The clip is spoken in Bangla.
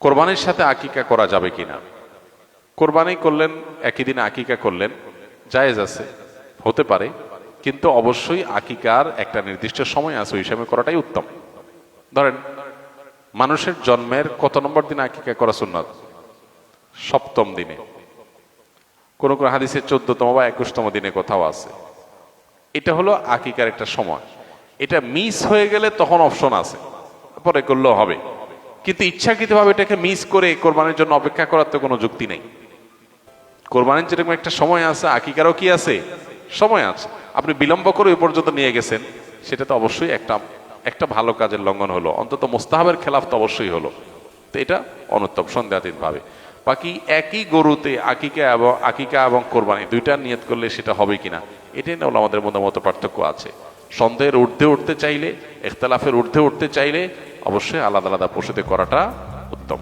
কোরবানির সাথে আকিকা করা যাবে কিনা? কোরবানি করলেন, একই দিনে আকিকা করলেন, জায়েজ আছে, হতে পারে, কিন্তু অবশ্যই আকিকার একটা নির্দিষ্ট সময় আছে, ওই সময় করাটাই উত্তম। ধরেন মানুষের জন্মের কত নম্বর দিনে আকিকা করা সুন্নাত? 7ম দিনে, কোন কোন হাদিসে 14তম বা 21তম দিনে কোথাও আছে। এটা হলো আকিকার একটা সময়। এটা মিস হয়ে গেলে তখন অপশন আছে, পরে করলেও হবে, কিন্তু ইচ্ছাকৃতভাবে এটাকে মিস করে কোরবানির জন্য অপেক্ষা করার তো কোনো যুক্তি নেই। কোরবানির যেরকম একটা সময় আছে, আকিকারও কি আছে? সময় আছে। আপনি বিলম্ব করে ওই পর্যন্ত নিয়ে গেছেন, সেটা তো অবশ্যই একটা ভালো কাজের লঙ্ঘন হলো, অন্তত মোস্তাহাবের খেলাফ তো অবশ্যই হলো। তো এটা অনুত্তম সন্দেহাতীত ভাবে। বাকি একই গরুতে আকিকা এবং কোরবানি দুইটা নিয়ত করলে সেটা হবে কিনা, এটাই না আমাদের মধ্যে মত পার্থক্য আছে। সন্দেহের ঊর্ধ্বে উঠতে চাইলে, ইখতিলাফের ঊর্ধ্বে উঠতে চাইলে অবশ্যই আলাদা আলাদা পশুতে করাটা উত্তম।